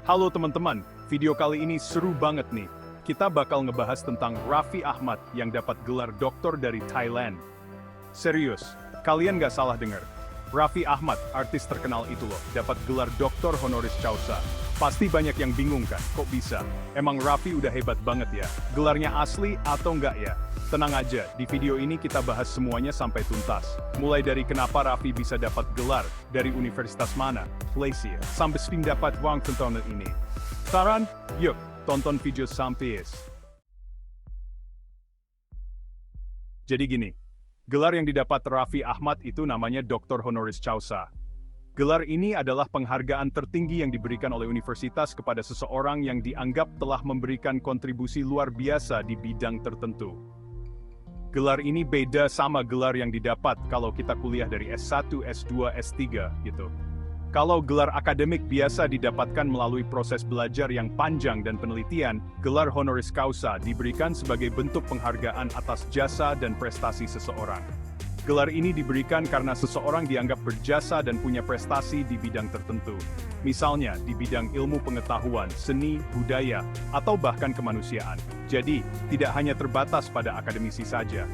Halo teman-teman, video kali ini seru banget nih. Kita bakal ngebahas tentang Raffi Ahmad yang dapat gelar doktor dari Thailand. Serius, kalian nggak salah dengar. Raffi Ahmad, artis terkenal itu loh, dapat gelar doktor honoris causa. Pasti banyak yang bingung kan, kok bisa? Emang Raffi udah hebat banget ya? Gelarnya asli atau enggak ya? Tenang aja, di video ini kita bahas semuanya sampai tuntas. Mulai dari kenapa Raffi bisa dapat gelar, dari universitas mana, Malaysia, sampai sering dapat uang tontonan ini. Saran? Yuk, tonton video sampai habis. Jadi gini, gelar yang didapat Raffi Ahmad itu namanya Doktor Honoris Causa. Gelar ini adalah penghargaan tertinggi yang diberikan oleh universitas kepada seseorang yang dianggap telah memberikan kontribusi luar biasa di bidang tertentu. Gelar ini beda sama gelar yang didapat kalau kita kuliah dari S1, S2, S3 gitu. Kalau gelar akademik biasa didapatkan melalui proses belajar yang panjang dan penelitian, gelar honoris causa diberikan sebagai bentuk penghargaan atas jasa dan prestasi seseorang. Gelar ini diberikan karena seseorang dianggap berjasa dan punya prestasi di bidang tertentu. Misalnya, di bidang ilmu pengetahuan, seni, budaya, atau bahkan kemanusiaan. Jadi, tidak hanya terbatas pada akademisi saja.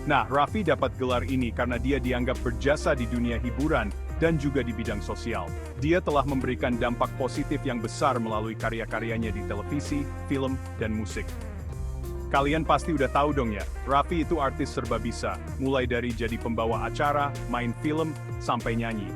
Nah, Raffi dapat gelar ini karena dia dianggap berjasa di dunia hiburan dan juga di bidang sosial. Dia telah memberikan dampak positif yang besar melalui karya-karyanya di televisi, film, dan musik. Kalian pasti udah tahu dong ya, Raffi itu artis serba bisa, mulai dari jadi pembawa acara, main film, sampai nyanyi.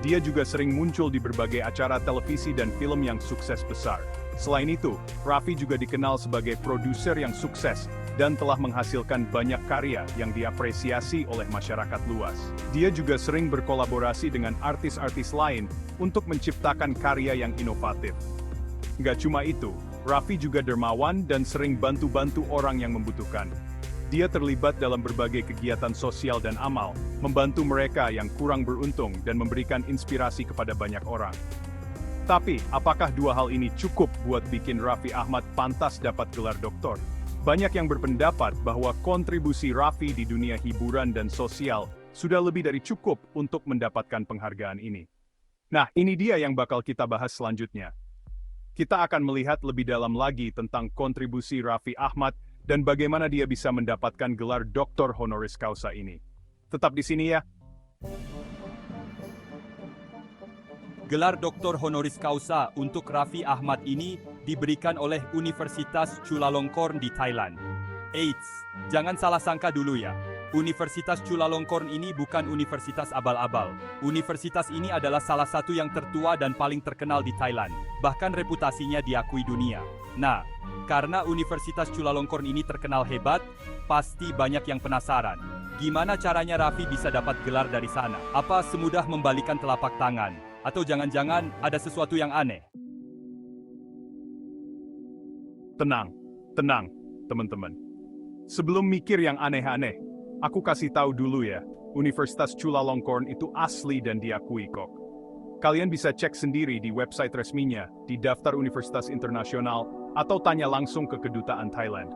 Dia juga sering muncul di berbagai acara televisi dan film yang sukses besar. Selain itu, Raffi juga dikenal sebagai produser yang sukses, dan telah menghasilkan banyak karya yang diapresiasi oleh masyarakat luas. Dia juga sering berkolaborasi dengan artis-artis lain untuk menciptakan karya yang inovatif. Nggak cuma itu, Raffi juga dermawan dan sering bantu-bantu orang yang membutuhkan. Dia terlibat dalam berbagai kegiatan sosial dan amal, membantu mereka yang kurang beruntung dan memberikan inspirasi kepada banyak orang. Tapi, apakah dua hal ini cukup buat bikin Raffi Ahmad pantas dapat gelar doktor? Banyak yang berpendapat bahwa kontribusi Raffi di dunia hiburan dan sosial sudah lebih dari cukup untuk mendapatkan penghargaan ini. Nah, ini dia yang bakal kita bahas selanjutnya. Kita akan melihat lebih dalam lagi tentang kontribusi Raffi Ahmad dan bagaimana dia bisa mendapatkan gelar doktor honoris causa ini. Tetap di sini ya. Gelar doktor honoris causa untuk Raffi Ahmad ini diberikan oleh Universitas Chulalongkorn di Thailand. Eits, jangan salah sangka dulu ya. Universitas Chulalongkorn ini bukan universitas abal-abal. Universitas ini adalah salah satu yang tertua dan paling terkenal di Thailand. Bahkan reputasinya diakui dunia. Nah, karena Universitas Chulalongkorn ini terkenal hebat, pasti banyak yang penasaran. Gimana caranya Raffi bisa dapat gelar dari sana? Apa semudah membalikan telapak tangan? Atau jangan-jangan ada sesuatu yang aneh? Tenang, teman-teman. Sebelum mikir yang aneh-aneh, aku kasih tahu dulu ya, Universitas Chulalongkorn itu asli dan diakui kok. Kalian bisa cek sendiri di website resminya, di daftar universitas internasional, atau tanya langsung ke kedutaan Thailand.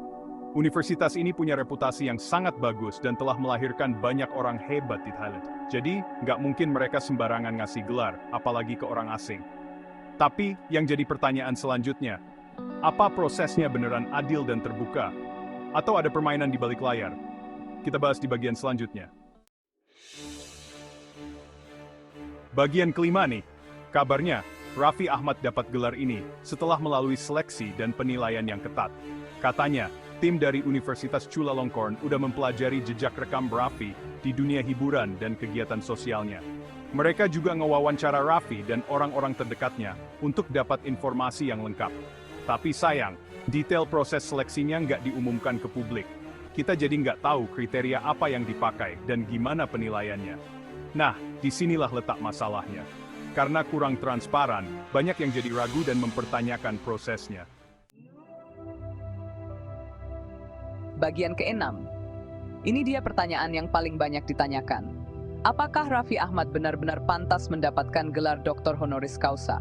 Universitas ini punya reputasi yang sangat bagus dan telah melahirkan banyak orang hebat di Thailand. Jadi, nggak mungkin mereka sembarangan ngasih gelar, apalagi ke orang asing. Tapi, yang jadi pertanyaan selanjutnya, apa prosesnya beneran adil dan terbuka? Atau ada permainan di balik layar? Kita bahas di bagian selanjutnya. Bagian kelima nih, kabarnya Raffi Ahmad dapat gelar ini setelah melalui seleksi dan penilaian yang ketat. Katanya, tim dari Universitas Chulalongkorn udah mempelajari jejak rekam Raffi di dunia hiburan dan kegiatan sosialnya. Mereka juga ngewawancara Raffi dan orang-orang terdekatnya untuk dapat informasi yang lengkap. Tapi sayang, detail proses seleksinya nggak diumumkan ke publik. Kita jadi nggak tahu kriteria apa yang dipakai dan gimana penilaiannya. Nah, disinilah letak masalahnya. Karena kurang transparan, banyak yang jadi ragu dan mempertanyakan prosesnya. Bagian keenam. Ini dia pertanyaan yang paling banyak ditanyakan. Apakah Raffi Ahmad benar-benar pantas mendapatkan gelar doktor honoris causa?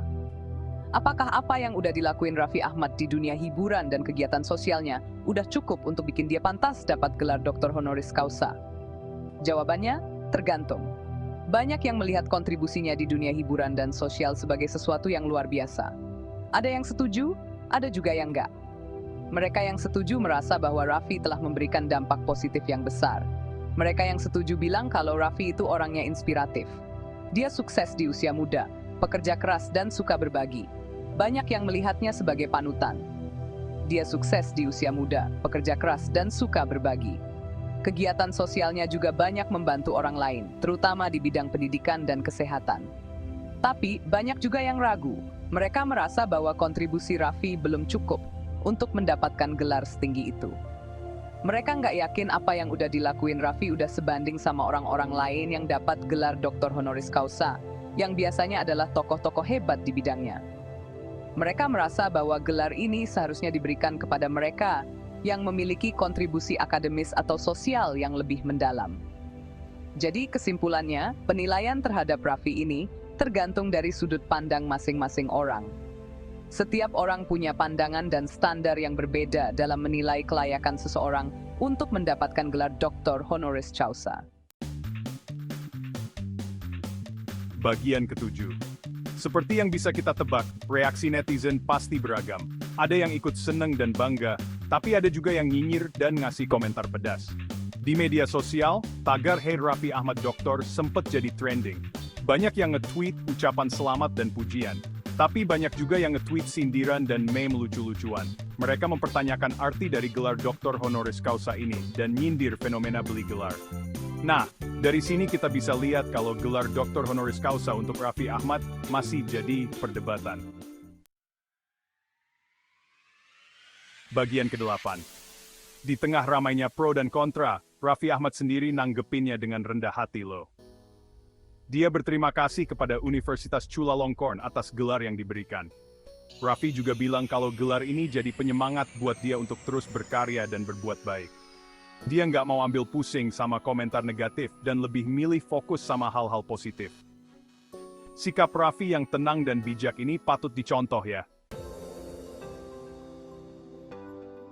Apakah apa yang udah dilakuin Raffi Ahmad di dunia hiburan dan kegiatan sosialnya udah cukup untuk bikin dia pantas dapat gelar doktor honoris causa? Jawabannya, tergantung. Banyak yang melihat kontribusinya di dunia hiburan dan sosial sebagai sesuatu yang luar biasa. Ada yang setuju, ada juga yang enggak. Mereka yang setuju merasa bahwa Raffi telah memberikan dampak positif yang besar. Mereka yang setuju bilang kalau Raffi itu orangnya inspiratif. Dia sukses di usia muda, pekerja keras dan suka berbagi. Banyak yang melihatnya sebagai panutan. Dia sukses di usia muda, pekerja keras dan suka berbagi. Kegiatan sosialnya juga banyak membantu orang lain, terutama di bidang pendidikan dan kesehatan. Tapi, banyak juga yang ragu. Mereka merasa bahwa kontribusi Raffi belum cukup untuk mendapatkan gelar setinggi itu. Mereka nggak yakin apa yang udah dilakuin Raffi udah sebanding sama orang-orang lain yang dapat gelar Doktor Honoris Causa, yang biasanya adalah tokoh-tokoh hebat di bidangnya. Mereka merasa bahwa gelar ini seharusnya diberikan kepada mereka yang memiliki kontribusi akademis atau sosial yang lebih mendalam. Jadi kesimpulannya, penilaian terhadap Raffi ini tergantung dari sudut pandang masing-masing orang. Setiap orang punya pandangan dan standar yang berbeda dalam menilai kelayakan seseorang untuk mendapatkan gelar Doktor Honoris Causa. Bagian ketujuh. Seperti yang bisa kita tebak, reaksi netizen pasti beragam. Ada yang ikut seneng dan bangga, tapi ada juga yang nyinyir dan ngasih komentar pedas. Di media sosial, tagar "Hey Raffi Ahmad Doktor" sempat jadi trending. Banyak yang nge-tweet ucapan selamat dan pujian. Tapi banyak juga yang nge-tweet sindiran dan meme lucu-lucuan. Mereka mempertanyakan arti dari gelar Doktor Honoris Causa ini dan nyindir fenomena beli gelar. Nah, dari sini kita bisa lihat kalau gelar Doktor Honoris Causa untuk Raffi Ahmad masih jadi perdebatan. Bagian ke-8. Di tengah ramainya pro dan kontra, Raffi Ahmad sendiri nanggepinnya dengan rendah hati loh. Dia berterima kasih kepada Universitas Chulalongkorn atas gelar yang diberikan. Raffi juga bilang kalau gelar ini jadi penyemangat buat dia untuk terus berkarya dan berbuat baik. Dia nggak mau ambil pusing sama komentar negatif dan lebih milih fokus sama hal-hal positif. Sikap Raffi yang tenang dan bijak ini patut dicontoh ya.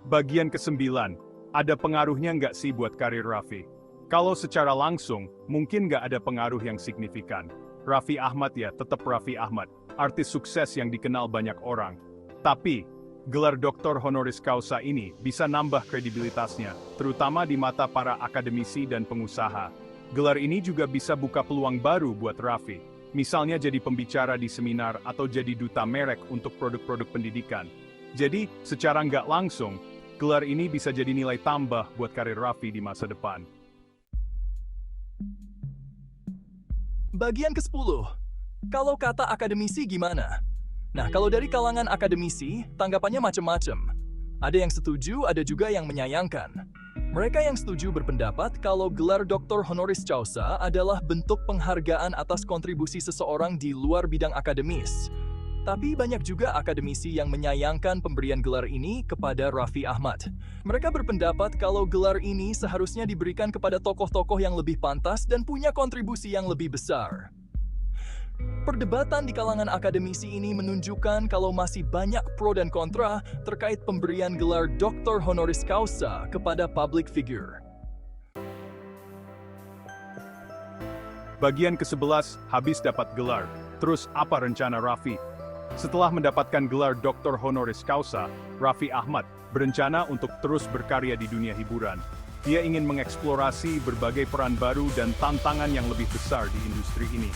Bagian ke-9, ada pengaruhnya nggak sih buat karir Raffi? Kalau secara langsung, mungkin nggak ada pengaruh yang signifikan. Raffi Ahmad ya tetap Raffi Ahmad, artis sukses yang dikenal banyak orang. Tapi, gelar Doktor Honoris Causa ini bisa nambah kredibilitasnya, terutama di mata para akademisi dan pengusaha. Gelar ini juga bisa buka peluang baru buat Raffi, misalnya jadi pembicara di seminar atau jadi duta merek untuk produk-produk pendidikan. Jadi, secara nggak langsung, gelar ini bisa jadi nilai tambah buat karir Raffi di masa depan. Bagian ke-10. Kalau kata akademisi gimana? Nah, kalau dari kalangan akademisi, tanggapannya macam-macam. Ada yang setuju, ada juga yang menyayangkan. Mereka yang setuju berpendapat kalau gelar Doktor Honoris Causa adalah bentuk penghargaan atas kontribusi seseorang di luar bidang akademis. Tapi banyak juga akademisi yang menyayangkan pemberian gelar ini kepada Raffi Ahmad. Mereka berpendapat kalau gelar ini seharusnya diberikan kepada tokoh-tokoh yang lebih pantas dan punya kontribusi yang lebih besar. Perdebatan di kalangan akademisi ini menunjukkan kalau masih banyak pro dan kontra terkait pemberian gelar Doktor Honoris Causa kepada public figure. Bagian ke-11, habis dapat gelar. Terus apa rencana Raffi? Setelah mendapatkan gelar Doktor Honoris Causa, Raffi Ahmad berencana untuk terus berkarya di dunia hiburan. Dia ingin mengeksplorasi berbagai peran baru dan tantangan yang lebih besar di industri ini.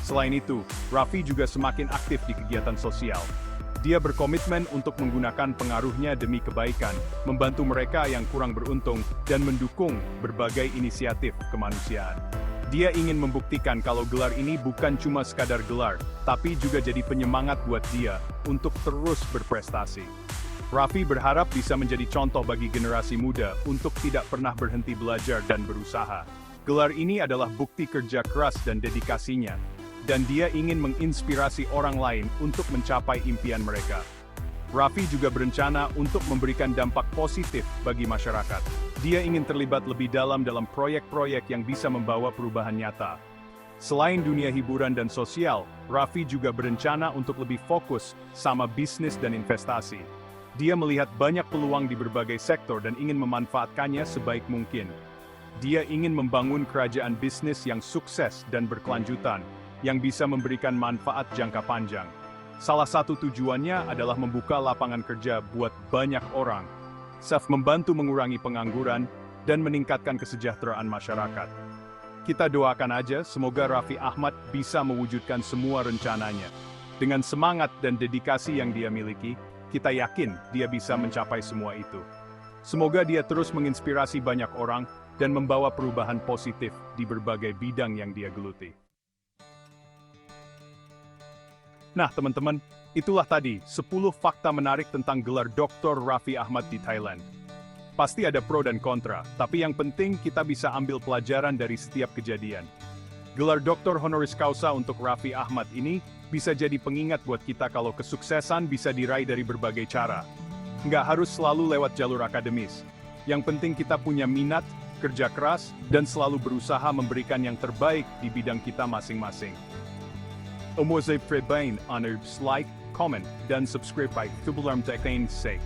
Selain itu, Raffi juga semakin aktif di kegiatan sosial. Dia berkomitmen untuk menggunakan pengaruhnya demi kebaikan, membantu mereka yang kurang beruntung, dan mendukung berbagai inisiatif kemanusiaan. Dia ingin membuktikan kalau gelar ini bukan cuma sekadar gelar, tapi juga jadi penyemangat buat dia untuk terus berprestasi. Raffi berharap bisa menjadi contoh bagi generasi muda untuk tidak pernah berhenti belajar dan berusaha. Gelar ini adalah bukti kerja keras dan dedikasinya, dan dia ingin menginspirasi orang lain untuk mencapai impian mereka. Raffi juga berencana untuk memberikan dampak positif bagi masyarakat. Dia ingin terlibat lebih dalam proyek-proyek yang bisa membawa perubahan nyata. Selain dunia hiburan dan sosial, Raffi juga berencana untuk lebih fokus sama bisnis dan investasi. Dia melihat banyak peluang di berbagai sektor dan ingin memanfaatkannya sebaik mungkin. Dia ingin membangun kerajaan bisnis yang sukses dan berkelanjutan, yang bisa memberikan manfaat jangka panjang. Salah satu tujuannya adalah membuka lapangan kerja buat banyak orang, membantu mengurangi pengangguran, dan meningkatkan kesejahteraan masyarakat. Kita doakan aja semoga Raffi Ahmad bisa mewujudkan semua rencananya. Dengan semangat dan dedikasi yang dia miliki, kita yakin dia bisa mencapai semua itu. Semoga dia terus menginspirasi banyak orang dan membawa perubahan positif di berbagai bidang yang dia geluti. Nah, teman-teman, itulah tadi 10 fakta menarik tentang gelar Dr. Raffi Ahmad di Thailand. Pasti ada pro dan kontra, tapi yang penting kita bisa ambil pelajaran dari setiap kejadian. Gelar Dr. Honoris Causa untuk Raffi Ahmad ini bisa jadi pengingat buat kita kalau kesuksesan bisa diraih dari berbagai cara. Nggak harus selalu lewat jalur akademis. Yang penting kita punya minat, kerja keras, dan selalu berusaha memberikan yang terbaik di bidang kita masing-masing. Om was a prebain, honor, like, comment, dan subscribe by Tubularm Tekane Sake.